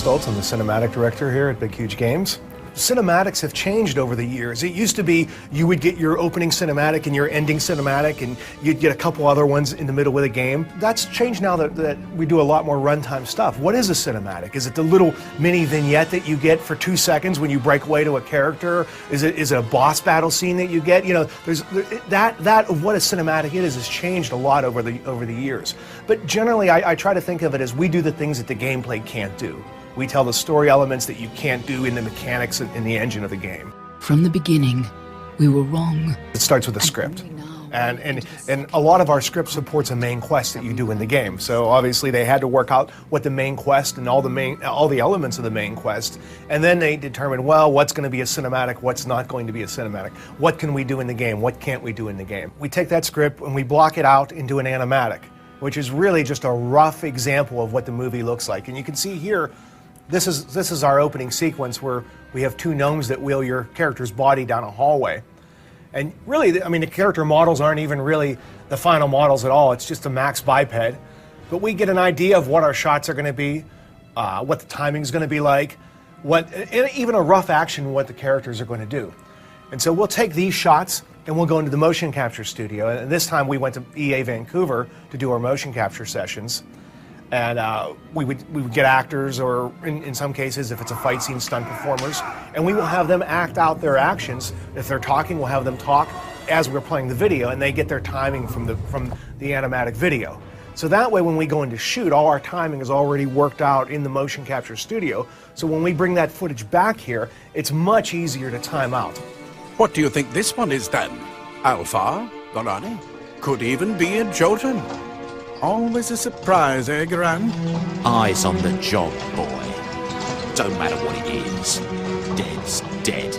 Stoltz. I'm the cinematic director here at Big Huge Games. Cinematics have changed over the years. It used to be you would get your opening cinematic and your ending cinematic, and you'd get a couple other ones in the middle of the game. That's changed now that we do a lot more runtime stuff. What is a cinematic? Is it the little mini vignette that you get for 2 seconds when you break away to a character? Is it a boss battle scene that you get? You know, that of what a cinematic is has changed a lot over the years. But generally, I try to think of it as we do the things that the gameplay can't do. We tell the story elements that you can't do in the mechanics in the engine of the game. From the beginning, we were wrong. It starts with a script. And a lot of our script supports a main quest that you do in the game. So obviously they had to work out what the main quest and all the elements of the main quest. And then they determined, well, what's going to be a cinematic, what's not going to be a cinematic. What can we do in the game, what can't we do in the game. We take that script and we block it out into an animatic, which is really just a rough example of what the movie looks like. And you can see here, this is our opening sequence where we have 2 gnomes that wheel your character's body down a hallway. And really, I mean, the character models aren't even really the final models at all. It's just a max biped. But we get an idea of what our shots are going to be, what the timing's going to be like, even a rough action what the characters are going to do. And so we'll take these shots and we'll go into the motion capture studio. And this time we went to EA Vancouver to do our motion capture sessions. And we would get actors, or in some cases, if it's a fight scene, stunt performers, and we will have them act out their actions. If they're talking, we'll have them talk as we're playing the video, and they get their timing from the animatic video. So that way, when we go into shoot, all our timing is already worked out in the motion capture studio. So when we bring that footage back here, it's much easier to time out. What do you think this one is then? Alpha? Gorani? Could even be a Jotun? Always a surprise, eh, Gran? Eyes on the job, boy. Don't matter what it is. Dead's dead.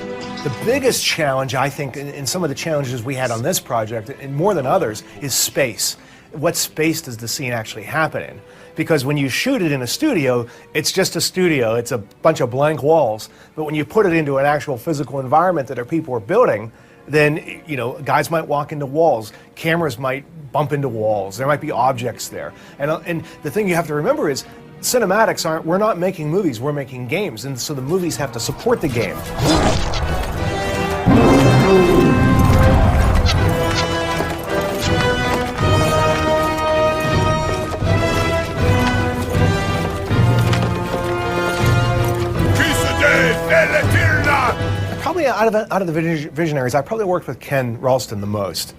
The biggest challenge, I think, in some of the challenges we had on this project, and more than others, is space. What space does the scene actually happen in? Because when you shoot it in a studio, it's just a studio. It's a bunch of blank walls. But when you put it into an actual physical environment that people are building, then, you know, guys might walk into walls, cameras might bump into walls, there might be objects there. And the thing you have to remember is, cinematics we're not making movies, we're making games, and so the movies have to support the game. Probably out of the visionaries, I probably worked with Ken Ralston the most.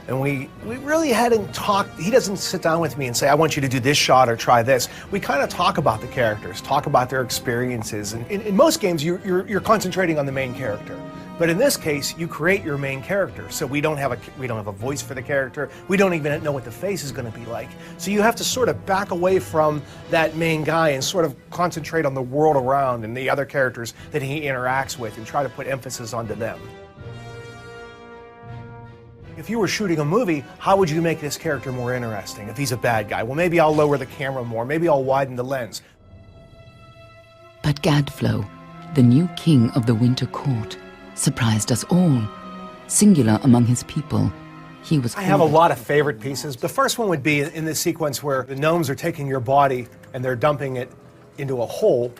And we really hadn't talked, he doesn't sit down with me and say, I want you to do this shot or try this. We kind of talk about the characters, talk about their experiences. And in most games, you're concentrating on the main character. But in this case, you create your main character. So we don't have a voice for the character. We don't even know what the face is going to be like. So you have to sort of back away from that main guy and sort of concentrate on the world around and the other characters that he interacts with and try to put emphasis onto them. If you were shooting a movie, how would you make this character more interesting? If he's a bad guy, well, maybe I'll lower the camera more, maybe I'll widen the lens. But Gadflow, the new king of the Winter Court, surprised us all. Singular among his people, he was... I have a lot of favorite pieces. The first one would be in this sequence where the gnomes are taking your body and they're dumping it into a hole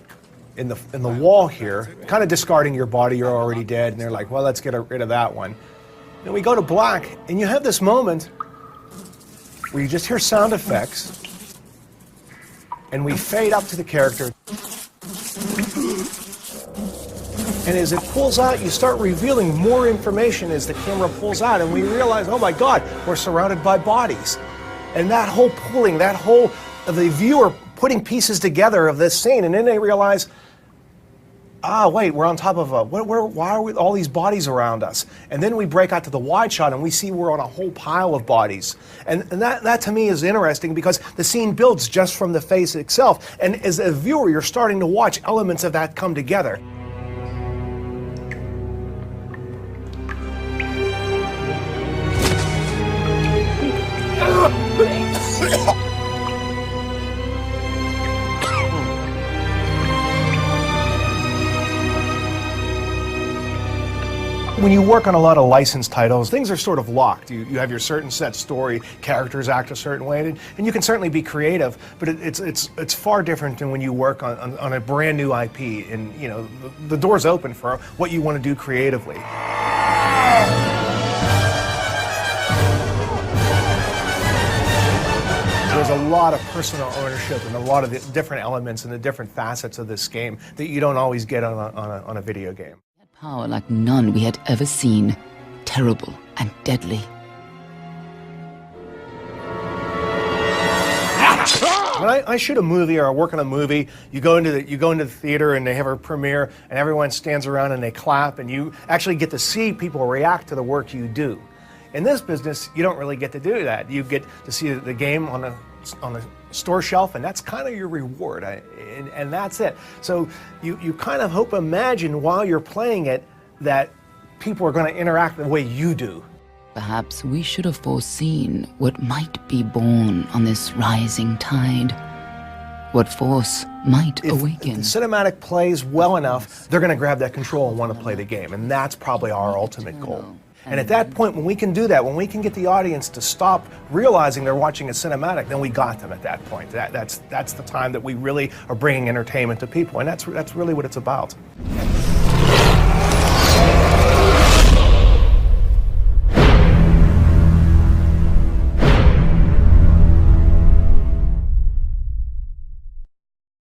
in the wall here, kind of discarding your body, you're already dead, and they're like, well, let's get rid of that one. And we go to black, and you have this moment where you just hear sound effects, and we fade up to the character. And as it pulls out, you start revealing more information as the camera pulls out, and we realize, oh my God, we're surrounded by bodies. And that whole pulling, that whole of the viewer putting pieces together of this scene, and then they realize, wait, we're on top of why are all these bodies around us? And then we break out to the wide shot and we see we're on a whole pile of bodies. And that to me is interesting because the scene builds just from the face itself. And as a viewer, you're starting to watch elements of that come together. When you work on a lot of licensed titles, things are sort of locked. You have your certain set story, characters act a certain way, and you can certainly be creative, but it's far different than when you work on a brand new IP, and you know, the door's open for what you want to do creatively. There's a lot of personal ownership and a lot of the different elements and the different facets of this game that you don't always get on a video game. Power like none we had ever seen, terrible and deadly. When I shoot a movie or I work on a movie, you go into the theater and they have a premiere and everyone stands around and they clap and you actually get to see people react to the work you do. In this business, you don't really get to do that. You get to see the game on the store shelf, and that's kind of your reward, and that's it. So you kind of imagine while you're playing it that people are going to interact the way you do. Perhaps we should have foreseen what might be born on this rising tide. What force might awaken. If the cinematic plays well enough, they're going to grab that control and want to play the game, and that's probably our ultimate goal. And at that point, when we can do that, when we can get the audience to stop realizing they're watching a cinematic, then we got them at that point. That's the time that we really are bringing entertainment to people, and that's really what it's about.